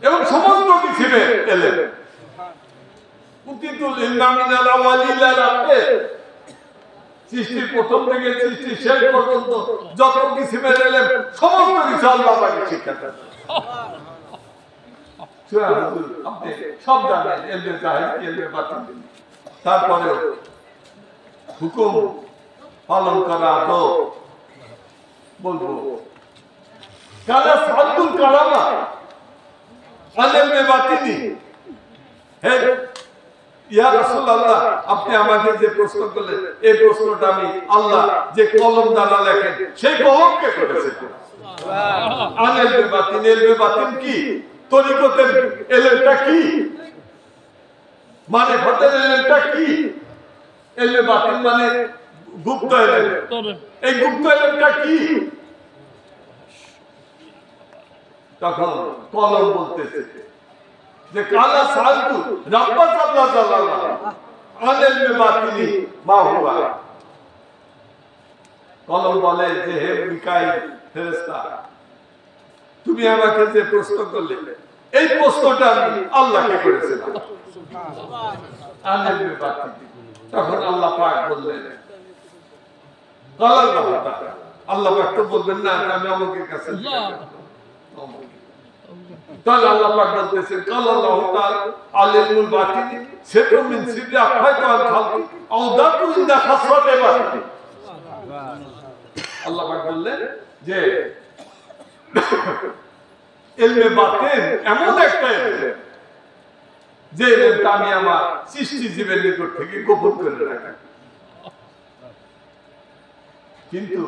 এবং সমস্ত কিসিমে এলেন কুতিতুল ইলমিনাল আওয়ালিল আখির সৃষ্টির প্রথম থেকে সৃষ্টির শেষ পর্যন্ত যত কিসিমের এলেন সমস্ত কিছু আল্লাহ পাক শিক্ষা দেন। আপনি সব জানেন এলমে জাহির এলমে বাতিন, তারপরে হুকুম পালন করা তো বলবো কালা সাদুল কালামা আলেমে বাতিনি। হে ইয়া রাসূলুল্লাহ, আপনি আমাকে যে প্রশ্ন করলেন এই প্রশ্নটা আমি আল্লাহ যে কলম দ্বারা লেখেন সেই কলমকে করেছেন। আলেমে বাতিন, এলমে বাতিন কি? তরিকতের এলেমটা কি? মারিফাতের এলেমটা কি? এলমে বাতিন মানে গুপ্ত এলেম। এই গুপ্ত এলেমটা কি? তখন কলম বলতেছে যে কালা সালতু রাব্বা সাল্লাল্লাহু আলাইহি বাতিনি মা হুয়া। কলম বলে যে হে মিকাইল ফেরেশতা, তুমি আমাকে যে প্রশ্ন করলে এই প্রশ্নটা আমি আল্লাহকে করেছিলাম। আলাইহি বাতিনি। তখন আল্লাহ পাক বললেন কালা রাব্বা, আল্লাহ পাক তো বলবেন না আমি আমাদের কাছে তাহলে আল্লাহ পাক বলতেছেন কাল্লাহু তাআলা আলিমুল বাতিন সেতু মিন সিদা ফায়তা আল খালকি আওদাতু ইনদা খাসরাতে বাতিন। আল্লাহ পাক বললেন যে ইলমে বাতিন এমন একটা ইলম যে ইলমটা আমি আমার সৃষ্টি জীবের নিকট থেকে গোপন করে রাখি, কিন্তু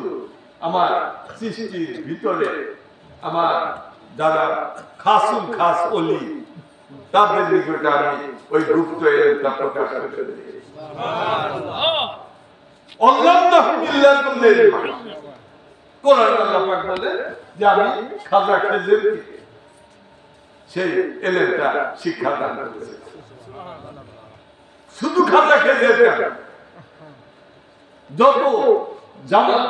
আমার সৃষ্টির ভিতরে আমার যারা খাসুল খাস ওলি তাদের নিকটে আমি ওই গুপ্ত ইলমটা প্রকাশ করে দিই। সুবহানাল্লাহ। আল্লাহু ইল্লাল ইলম। কোরআন আল্লাহ পাক বলে যে আমি খাজা খেজুরকে সেই ইলমটা শিক্ষা দান করেছি। শুধু খাজা খেজুর কেন, যত জামাত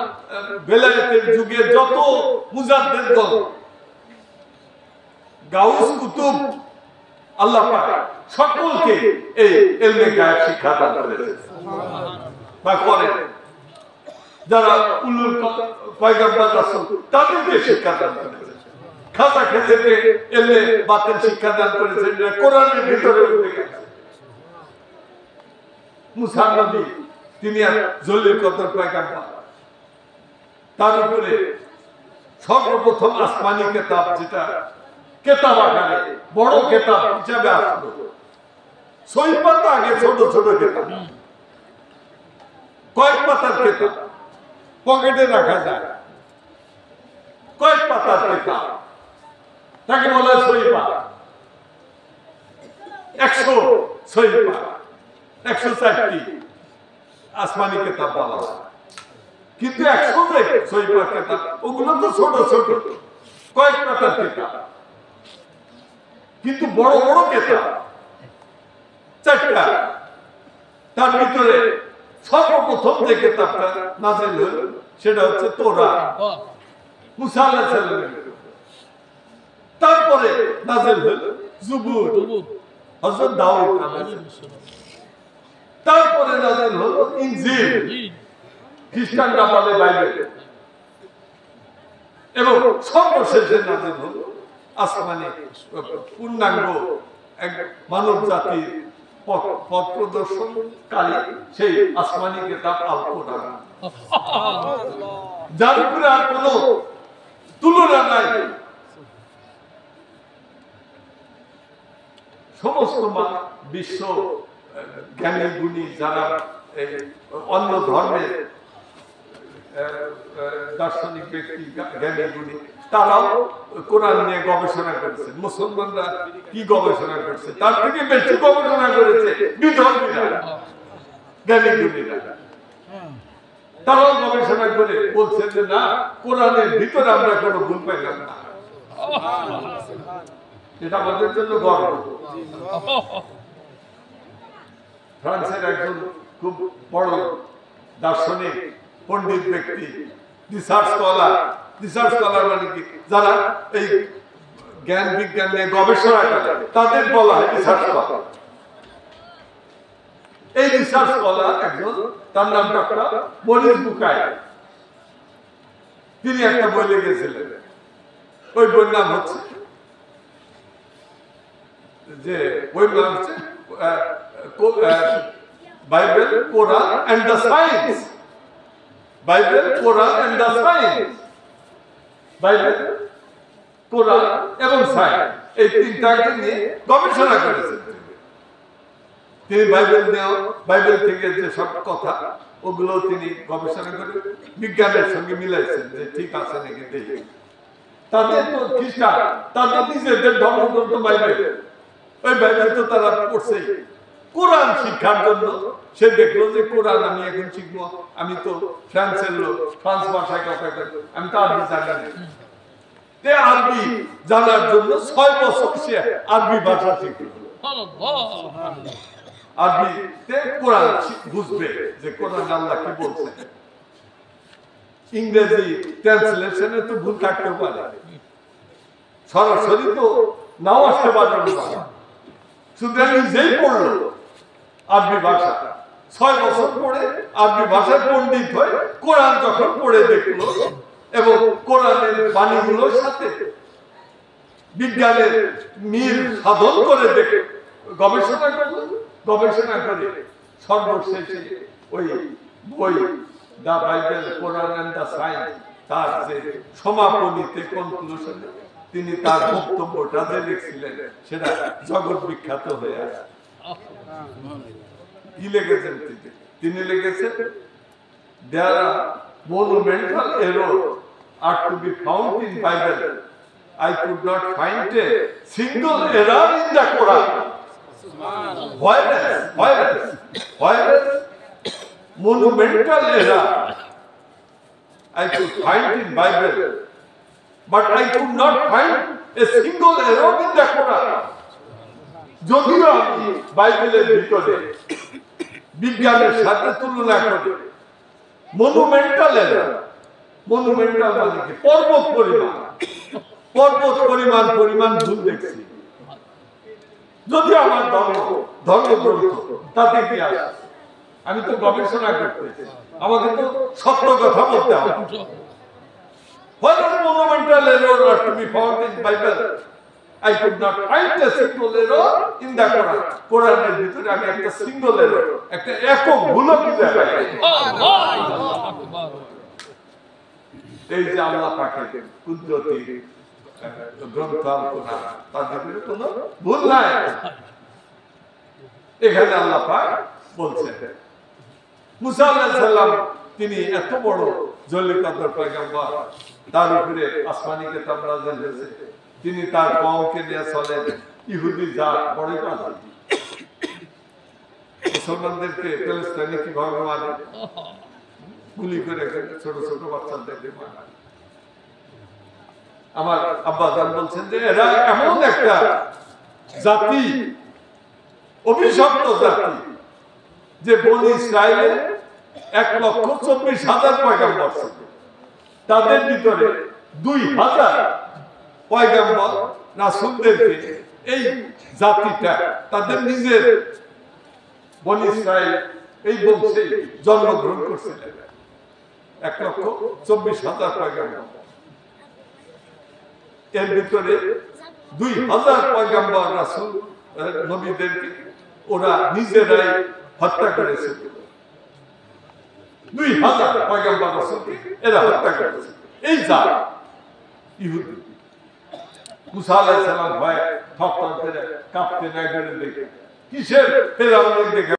বেলায়েতের যুগে যত মুজাদ্দিদগণ গাউস কুতুব আল্লাহ পাক সকলকে এই ইলমে গায়ব শিক্ষা দান করেছেন। সুবহানাল্লাহ। বা করেন যারা উলুল পয়গম্বর রাসূল তাদেরকে শিক্ষা দান করেছেন। খাজা খেজুরকে ইলমে বাতিন শিক্ষা দান করেছেন, কোরআনের ভিতরে উঠে গেছে। মুসা নবী তিনি জলিল কদর পয়গম্বর, তার উপরে সর্বপ্রথম আসমানি কিতাব যেটা কেতাব আকারে বড় কেতাব হিসাবে আসলো, ছয় পাতা আগে ছোট ছোট কেতাব, কয়েক পাতার কেতাব পকেটে রাখা যায়, কয়েক পাতার কেতাব তাকে বলা হয় ছয় পাতা। 106 পাতা, 104টি আসমানি কেতাব বলা হয়, কিন্তু 106 পাতার কেতাব ওগুলো তো ছোট ছোট কয়েক পাতার কেতাব, কিন্তু বড় বড় কেতাব 4টা। তার ভিতরে সর্বপ্রথম যে কেতাবটা নাযিল হলো সেটা হচ্ছে তাওরাত, মুসা আলাইহিস সালামের। তারপরে নাযিল হলো জুবুর, হযরত দাউদ আলাইহিস সালাম। তারপরে নাযিল হলো ইনজিল, খ্রিস্টানরা বলে বাইবেল। এবং সর্বশেষে নাযিল হলো আসমানি পূর্ণাঙ্গ এক মানব জাতির পথ প্রদর্শনকারী সেই আসমানি কিতাব আল কোরআন, যার উপরে আর কোনো তুলনা নাই। সমস্ত বিশ্ব জ্ঞানী গুণী যারা অন্য ধর্মের দার্শনিক ব্যক্তি জ্ঞানী গুণী তারাও কোরআন নিয়ে গবেষণা করেছে। মুসলমানরা কি গবেষণা করছে তার থেকে বেশি গবেষণা করেছে বিধর্মীরা, জ্ঞানী গুণীরা। তারাও গবেষণা করে বলছে যে না, কোরআনের ভিতরে আমরা কোনো ভুল পাইলাম না। এটা আমাদের জন্য গর্ব। ফ্রান্সের একজন খুব বড় দার্শনিক পণ্ডিত ব্যক্তি, রিসার্চ স্কলার রিসার্চ স্কলার মানে কি, যারা এই জ্ঞান বিজ্ঞান নিয়ে গবেষণা করে তাদের বলা হয় রিসার্চ স্কলার। এই রিসার্চ স্কলার একজন, তার নাম ডক্টর মরিস বুকাই। তিনি একটা বই লিখেছিলেন, ওই বইয়ের নাম হচ্ছে যে বইয়ের নাম হচ্ছে Bible, Quran and the science. Bible, Quran and the science. Bible, Quran এবং সায়েন্স, এই তিনটাকে নিয়ে গবেষণা করেছেন তিনি। বাইবেল থেকে যে সব কথা ওগুলো তিনি গবেষণা করে বিজ্ঞানের সঙ্গে মিলাইছেন যে ঠিক আছে নাকি দেখি। তাদের তো খ্রিস্টান, তাদের নিজেদের ধর্মগ্রন্থ বাইবেল, ওই বাইবেল তো তারা পড়ছে। কোরআন শিক্ষার জন্য সে দেখলো যে কোরআন আমি এখন শিখবো, আমি তো ফ্রান্সের লোক, ফ্রান্স ভাষায় কথা বলি, আমি তো আরবি জানি না। আরবি জানার জন্য 6 বছর সে আরবি ভাষা শিখলো। আরবিতে কোরআন বুঝবে যে কোরআন আল্লাহ কি বলছে। ইংরেজি ট্রান্সলেশনে তো ভুল থাকতে পারে, সরাসরি তো নাও আসতে পারে না, শুধু নিজেই পড়লো আরবি ভাষা। 6 বছর পরে আরবি ভাষায় পণ্ডিত হয়ে কোরআন যখন পড়ে দেখলো এবং কোরআনের বাণীগুলোর সাথে বিজ্ঞানের মিল সাধন করে দেখে গবেষণা করলো। গবেষণা করে সর্বশেষে ওই বই the Bible, Quran and the science, তার যে সমাপনীতে কনক্লুশনে তিনি তার বক্তব্যটা যে লিখছিলেন সেটা জগৎ বিখ্যাত হয়ে আছে। কি লিখেছেন তিনি? লিখেছেন, there are monumental errors are to be found in Bible. I could not find a single error in the Quran. Whereas monumental error I could find in Bible, but I could not find a single error in the Quran. যদিও আমি বাইবেলের ভিতরে বিজ্ঞানের সাথে তুলনা করি, monumental error, monumental মানে কি, পর্বত পরিমাণ ভুল দেখছি। যদি আমার ধর্মগ্রন্থ তাতে কি আছে? আমি তো গবেষণা করতেছি, আমাকে তো সত্য কথা বলতে হবে। What is monumental error are to be found in Bible? I could not find a single error in the Quran. কোরআনের ভিতরে আমি একটা সিঙ্গল এরর, একটা একক ভুল খুঁজে পাই। এই যে আল্লাহ পাকের কুদরতি গ্রন্থ আল-কোরআন, তার ভিতরে কোনো ভুল নাই। এখানে আল্লাহ পাক বলছেন মুসা আলাইহিস সালাম তিনি এত বড় জলিল কদর পয়গম্বর, তার উপরে আসমানি কিতাব নাযিল হয়েছে, তিনি তার কওমকে নিয়ে চলেন ইহুদি জাত, বড় কথা। মুসলমানদেরকে ফিলিস্তিনে কিভাবে মারে, গুলি করে ছোট ছোট বাচ্চাদেরকে মারে। আমার আব্বা জান বলছেন যে এরা এমন একটা জাতি, অভিশপ্ত জাতি, যে বনি ইসরায়েলে 1,24,000 পয়গম্বর ছিল, তাদের ভিতরে 2,000 পয়গম্বর রাসূলদেরকে এই জাতিটা তাদের নিজের বনি ইসরায়েল এই বংশে জন্মগ্রহণ করছিলেন। 1,24,000 পয়গম্বর, এর ভিতরে 2,000 পয়গম্বর রাসূল নবীদেরকে ওরা নিজেরাই হত্যা করেছিল। 2,000 পয়গম্বর রাসূলকে এরা হত্যা করেছে। এই জাত ইহুদি। মুসা আলাইহিস সালাম ভয়ে থরথর করে কাঁপতে না করে দেখে কিসের ফেরাউনের দেখে